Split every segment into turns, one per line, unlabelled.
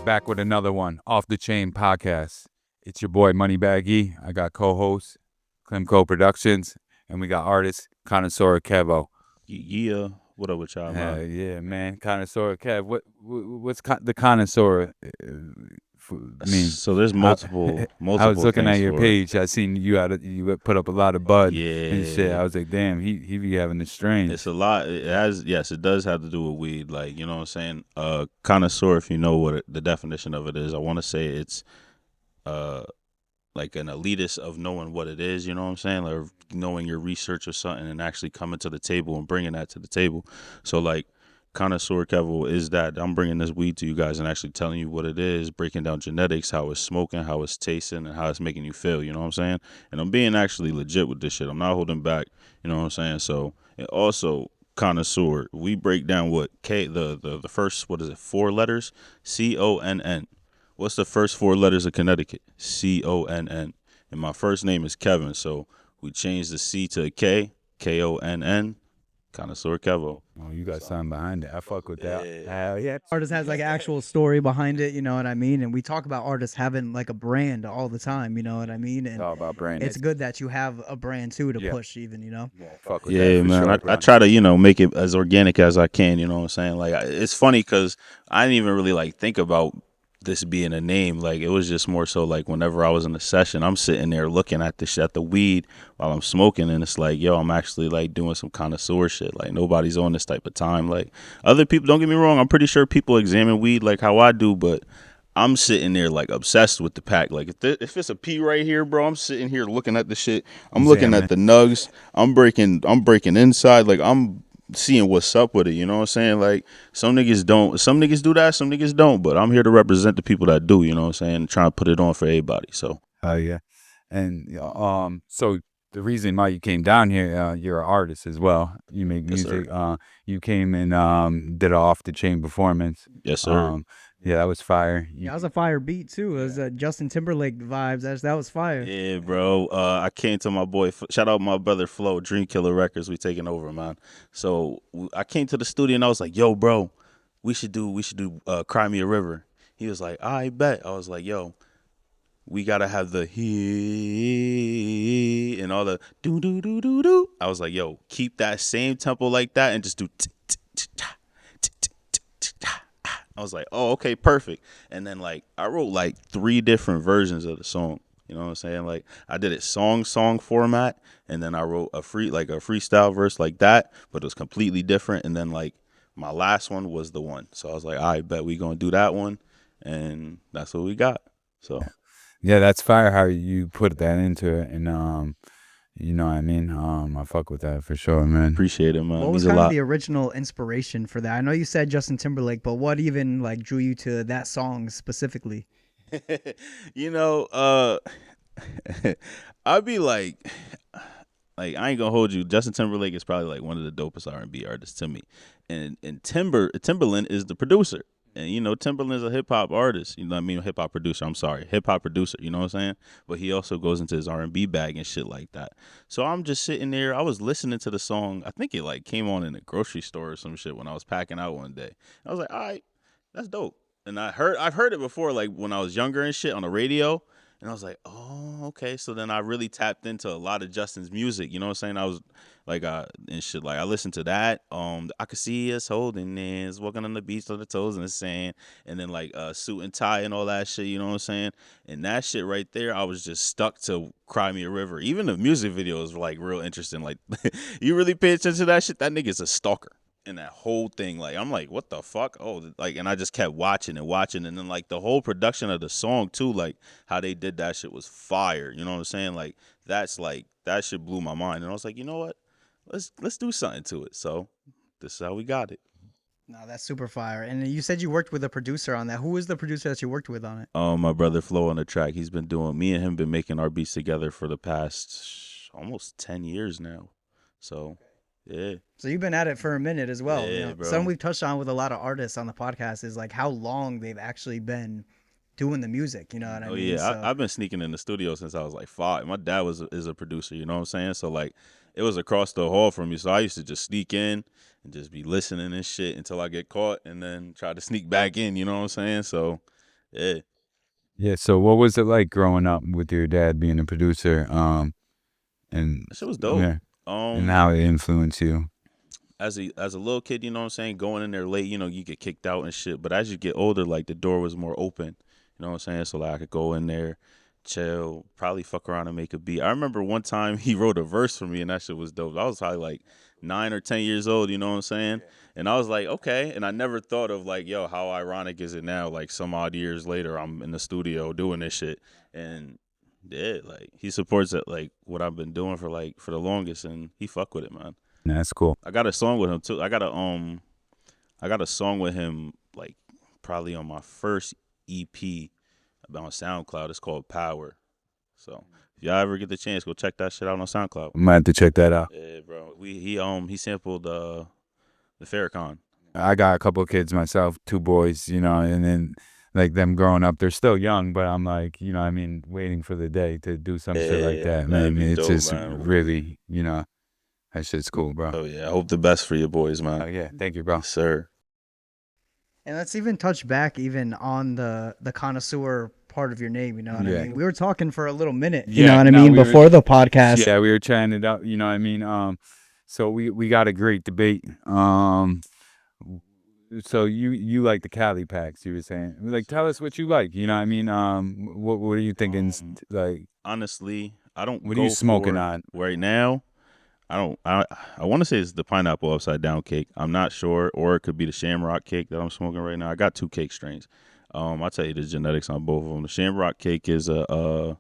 We're back with another one, Off the Chain podcast. It's your boy Moneybag E. I got co-host Clemco Productions, and we got artist Konnoisseur Kevoo.
Yeah, what up with y'all, man?
Yeah, man, Konnoisseur Kev. What's the Konnoisseur mean?
So there's
I, I was
multiple
looking at
things
your
for it.
page. I seen you put up a lot of bud and shit.
Yeah,
I was like, damn, he be having the
it's
strange.
a lot. Yes, it does have to do with weed. Like, you know what I'm saying? Connoisseur, if you know the definition of it is, I want to say it's uh like an elitist of knowing what it is. You know what I'm saying? Like knowing your research or something and actually coming to the table and bringing that to the table. So like. Connoisseur Kevoo is that I'm bringing this weed to you guys and actually telling you what it is, breaking down genetics, how it's smoking, how it's tasting, and how it's making you feel. You know what I'm saying? And I'm being actually legit with this shit. I'm not holding back. You know what I'm saying? So, and also connoisseur, we break down what the first, what is it, 4 letters? CONN. What's the first 4 letters of Connecticut? CONN. And my first name is Kevin, so we changed the C to a K, KONN. Connoisseur Kevoo.
Oh, you got something behind it. I fuck with that. Hell yeah.
Artist has like actual story behind it, you know what I mean? And we talk about artists having like a brand all the time, you know what I mean?
It's
And
all about branding.
it's good that you have a brand too to
Yeah.
push even, you know?
Fuck with
Yeah,
that for
man.
sure,
I
bro.
try to, make it as organic as I can. You know what I'm saying? Like, it's funny because I didn't even really like think about this being a name. Like, it was just more so like whenever I was in a session, I'm sitting there looking at the weed while I'm smoking, and it's like, yo, I'm actually like doing some connoisseur shit. Like, nobody's on this type of time. Like, other people, don't get me wrong, I'm pretty sure people examine weed like how I do, but I'm sitting there like obsessed with the pack. Like if it's a P right here, bro, I'm sitting here looking at the shit. I'm looking at the nugs. I'm breaking inside. Like I'm seeing what's up with it. You know what I'm saying? Like some niggas don't. Some niggas do that. Some niggas don't. But I'm here to represent the people that do. You know what I'm saying? Trying to put it on for everybody. So
Oh yeah, and so the reason why you came down here, you're an artist as well. You make
Yes, sir.
music. You came and did an off the chain performance.
Yes, sir.
Yeah, that was fire.
Yeah, that was a fire beat too. It was Justin Timberlake vibes. That was fire.
Yeah, bro. I came to my boy. Shout out my brother Flo, Dream Killer Records. We taking over, man. So I came to the studio and I was like, "Yo, bro, we should do Cry Me a River." He was like, "I bet." I was like, "Yo, we gotta have the he and all the do do do do do." I was like, "Yo, keep that same tempo like that and just do." I was like, "Oh, okay, perfect." And then like I wrote like 3 different versions of the song. You know what I'm saying? Like I did it song format, and then I wrote a freestyle verse like that, but it was completely different. And then like my last one was the one. So I was like, "I bet we gonna do that one," and that's what we got. So
Yeah, that's fire how you put that into it, and you know what I mean. I fuck with that for sure, man.
appreciate it, man.
What
It
was
means a
kind of
lot.
the original inspiration for that? I know you said Justin Timberlake, but what even like drew you to that song specifically?
you know, I'd be like I ain't gonna hold you. Justin Timberlake is probably like one of the dopest R&B artists to me, and Timberland is the producer. And Timberland is a hip hop artist. You know what I mean? Hip hop producer. I'm sorry, hip hop producer. You know what I'm saying? But he also goes into his R&B bag and shit like that. So I'm just sitting there. I was listening to the song. I think it like came on in a grocery store or some shit when I was packing out one day. I was like, all right, that's dope. And I've heard it before, like when I was younger and shit on the radio. And I was like, oh, okay. So then I really tapped into a lot of Justin's music. You know what I'm saying? I was like, and shit. Like I listened to that. I could see us holding hands, walking on the beach on the toes in the sand, and then like suit and tie and all that shit. You know what I'm saying? And that shit right there, I was just stuck to Cry Me a River. Even the music videos were like real interesting. Like, you really pay attention to that shit? That nigga's a stalker. And that whole thing, like I'm like, what the fuck? Oh, like, and I just kept watching and watching, and then like the whole production of the song too, like how they did that shit was fire. You know what I'm saying? Like that shit blew my mind, and I was like, you know what? Let's do something to it. So this is how we got it.
No, that's super fire. And you said you worked with a producer on that. Who was the producer that you worked with on it?
My brother Flo on the track. He's been doing. Me and him been making our beats together for the past almost 10 years now. So yeah.
So you've been at it for a minute as well.
Yeah, bro.
Something we've touched on with a lot of artists on the podcast is like how long they've actually been doing the music. You know what I
Oh
mean?
yeah,
So
I've been sneaking in the studio since I was like 5. My dad is a producer, you know what I'm saying? So like, it was across the hall from me. So I used to just sneak in and just be listening and shit until I get caught, and then try to sneak back in. You know what I'm saying? So Yeah.
Yeah. So what was it like growing up with your dad being a producer? And
That shit was dope.
yeah, and how it influenced you.
As a little kid, you know what I'm saying, going in there late, you know, you get kicked out and shit. But as you get older, like the door was more open. You know what I'm saying? So like I could go in there, chill, probably fuck around and make a beat. I remember one time he wrote a verse for me and that shit was dope. I was probably like 9 or 10 years old, you know what I'm saying? And I was like, okay. And I never thought of like, yo, how ironic is it now? Like some odd years later, I'm in the studio doing this shit. And yeah, like he supports it, like what I've been doing for the longest, and he fuck with it, man.
That's cool.
I got a song with him too. I got a song with him like probably on my first EP on SoundCloud. It's called Power. So if y'all ever get the chance, go check that shit out on SoundCloud.
I might have to check that out.
Yeah, bro. He sampled the Farrakhan.
I got a couple of kids myself, 2 boys, you know, and then like them growing up, they're still young, but I'm like, you know, I mean, waiting for the day to do some shit like that, man.
be
It's
dope,
just
man.
really, you know, that shit's cool, bro.
Oh yeah, I hope the best for your boys, man.
Oh yeah, thank you, bro.
Yes, sir.
And let's even touch back even on the connoisseur part of your name, you know what I mean? We were talking for a little minute, you know what I mean, before the podcast.
Yeah, we were chatting it up, you know what I mean? So we got a great debate. So you like the Cali packs, you were saying. Like, tell us what you like, you know what I mean? What are you thinking, like?
Honestly, I don't.
What are you smoking on
right now? I don't. I want to say it's the pineapple upside down cake. I'm not sure, or it could be the shamrock cake that I'm smoking right now. I got 2 cake strains. I'll tell you the genetics on both of them. The shamrock cake is a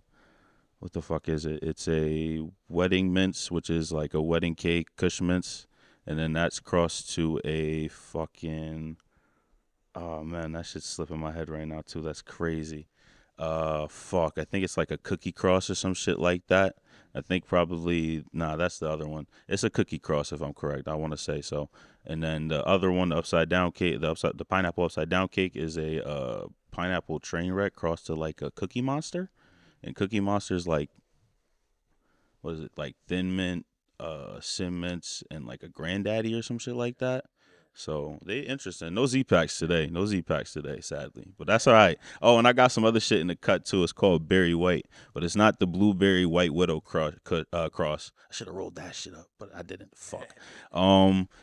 what the fuck is it? It's a wedding mince, which is like a wedding cake, Kush mince, and then that's crossed to a fucking. Oh man, that shit's slipping my head right now too. That's crazy. Fuck. I think it's like a cookie cross or some shit like that. I think probably that's the other one. It's a cookie cross if I'm correct. I want to say so. And then the other one, the upside down cake, the pineapple upside down cake is a pineapple train wreck crossed to like a Cookie Monster, and Cookie Monster's like, what is it, like Thin Mint, Sim Mints, and like a Granddaddy or some shit like that. So they interesting. No Z packs today. No Z packs today, sadly. But that's all right. Oh, and I got some other shit in the cut too. It's called Berry White, but it's not the blueberry white widow cross. I should have rolled that shit up, but I didn't. Fuck.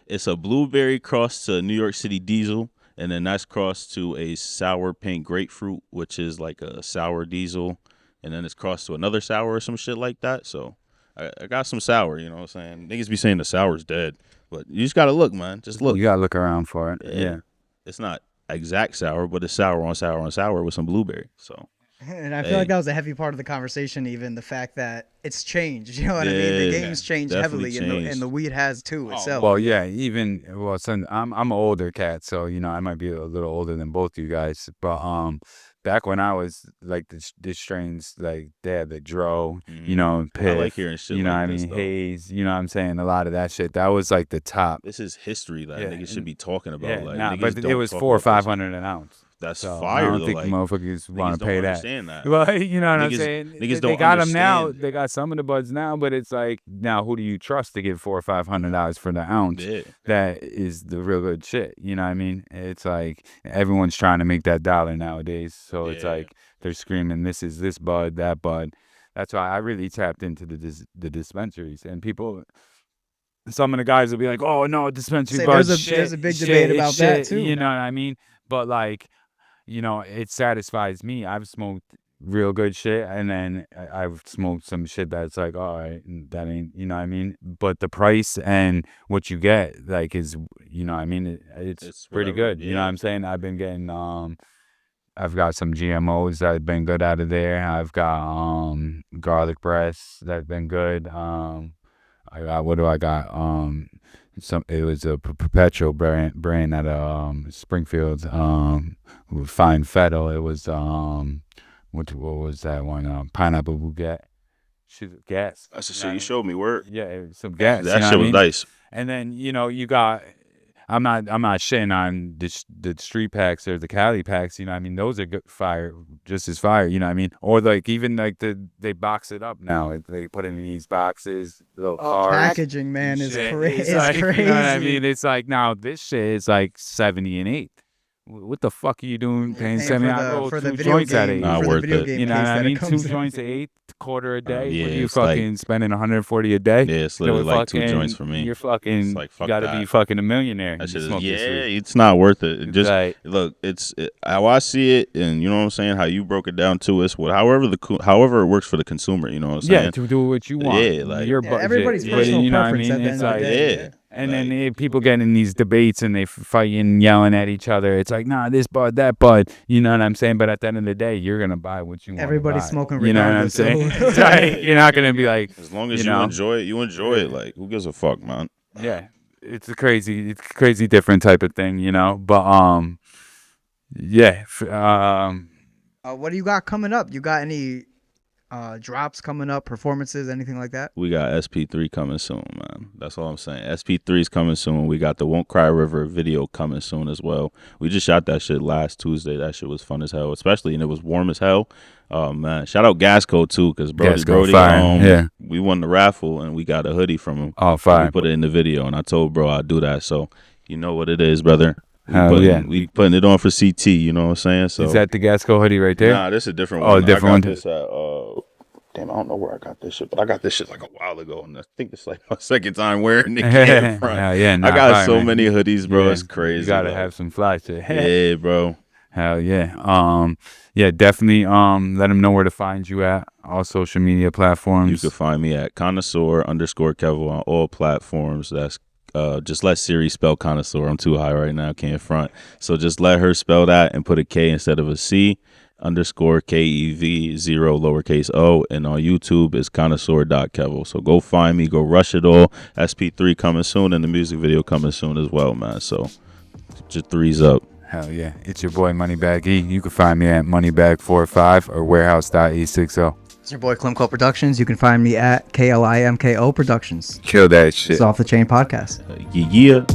It's a blueberry cross to New York City Diesel, and then that's crossed to a sour pink grapefruit, which is like a sour diesel, and then it's crossed to another sour or some shit like that. So I got some sour. You know what I'm saying? Niggas be saying the sour's dead. But you just gotta look, man. Just look.
You gotta look around for it. Yeah.
It's not exact sour, but it's sour on sour on sour with some blueberry. So.
And I feel like that was a heavy part of the conversation, even the fact that it's changed. You know what I mean? The game's changed heavily,
changed.
And the weed has too itself.
Well, yeah, son, I'm an older cat, so you know I might be a little older than both you guys. But back when I was like the strains, like they had the Dro, you know, Piff,
I like hearing shit.
You know,
like
what I mean,
though.
Haze. You know, what I'm saying a lot of that shit. That was like the top.
This is history that niggas should be talking about.
Yeah,
like,
but it was $400 or $500 an ounce.
That's
so
fire.
I don't
though,
think
like,
motherfuckers want to pay that.
That.
Well, you know what I'm
niggas,
saying?
Niggas
they
don't
got them now.
understand.
They got some of the buds now, but it's like, now who do you trust to give $400 or $500 for the ounce?
Yeah.
That is the real good shit. You know what I mean? It's like everyone's trying to make that dollar nowadays. So it's like they're screaming, "This is this bud, that bud." That's why I really tapped into the dispensaries, and people. Some of the guys will be like, "Oh no, dispensary buds."
There's a big debate about that too.
You know what I mean? But like, you know, it satisfies me. I've smoked real good shit, and then I've smoked some shit that's like, all right, that ain't, you know what I mean? But the price and what you get, like, is, you know what I mean? It's pretty good. You know what I'm saying? I've been getting, I've got some GMOs that have been good out of there. I've got garlic breasts that have been good. I got, what do I got? It was a perpetual brand out of Springfield, with fine fettle. It was what was that one? Pineapple Bouquet. Gas.
That's the shit you showed me. Word.
Yeah, some gas.
That shit was nice.
And then, you know, you got. I'm not shitting on the street packs or the Cali packs, you know what I mean? Those are good fire, just as fire, you know what I mean? Or like even like they box it up now. They put it in these boxes, little cars.
Packaging, man, is crazy.
You know what I mean? It's like now this shit is like 70 and 8. what the fuck are you doing paying
Paying
$70?
for
I
the-
roll
for the
2
video
joints at
game-
8.
Not
for the
worth
video
it.
game
You know
case
what I
that it
mean?
comes
2
in.
joints at 8, quarter a day.
yeah,
What are you
it's like-
fucking spending 140 a day?
Yeah, it's
You know,
literally like 2
fucking-
joints for me.
You're fucking.
It's like,
You
fuck
gotta
that.
be fucking a millionaire.
That
You
shit is,
smoke this weed.
it's not worth it.
It's
Just
like-
look, how I see it, and you know what I'm saying. How you broke it down to us, however it works for the consumer. You know what I'm saying?
Yeah, to do what you want.
Yeah, like-
your
Yeah,
budget.
everybody's
But,
personal
you know what I
preference
mean?
at the
It's
end of
like,
the day.
yeah.
And then
Like-
people get in these debates and they fighting, yelling at each other. It's like, nah, this bud, that bud. You know what I'm saying? But at the end of the day, you're gonna buy what you want.
Everybody's
buy.
smoking
You know what I'm
regardless, so-
saying? It's like, you're not gonna be like,
As long as
you
you
know?
enjoy it, you enjoy it. Like, who gives a fuck, man?
yeah, it's a crazy different type of thing, you know. But yeah,
What do you got coming up? You got any drops coming up, performances, anything like that?
We got SP3 coming soon, man. That's all I'm saying. SP3 is coming soon. We got the Won't Cry River video coming soon as well. We just shot that shit last Tuesday. That shit was fun as hell, especially, and it was warm as hell. Oh man, shout out Gasco too, because Brody,
fire.
we won the raffle and we got a hoodie from him.
oh,
We
fine.
put it in the video, and I told bro I'd do that. So you know what it is, brother. We putting it on for CT. You know what I'm saying? So
Is that the Gasco hoodie right there?
Nah, this is a different
Oh,
one.
a different
I
one.
got this at, damn, I don't know where I got this shit, but I got this shit like a while ago, and I think it's like my second time wearing it in front.
Hell yeah,
I got
fire,
so
man.
many hoodies, bro.
Yeah,
It's crazy.
You gotta
bro.
have some fly shit.
Yeah, bro.
Hell yeah. Yeah, definitely. Let them know where to find you at all social media platforms.
You can find me at Konnoisseur_Kevoo on all platforms. That's just let Siri spell Konnoisseur. I'm too high right now, can't front. So just let her spell that and put a K instead of a C. _KEV 0 lowercase o, and on YouTube is Konnoisseur.Kevoo. So go find me, go rush it all. SP3 coming soon, and the music video coming soon as well, man. So just 3's up.
Hell yeah. It's your boy Moneybag E. You can find me at Moneybag45 or warehouse.e60.
It's your boy Klimko Productions. You can find me at KLIMKO Productions.
Kill that shit.
It's Off the Chain Podcast.
Yeah.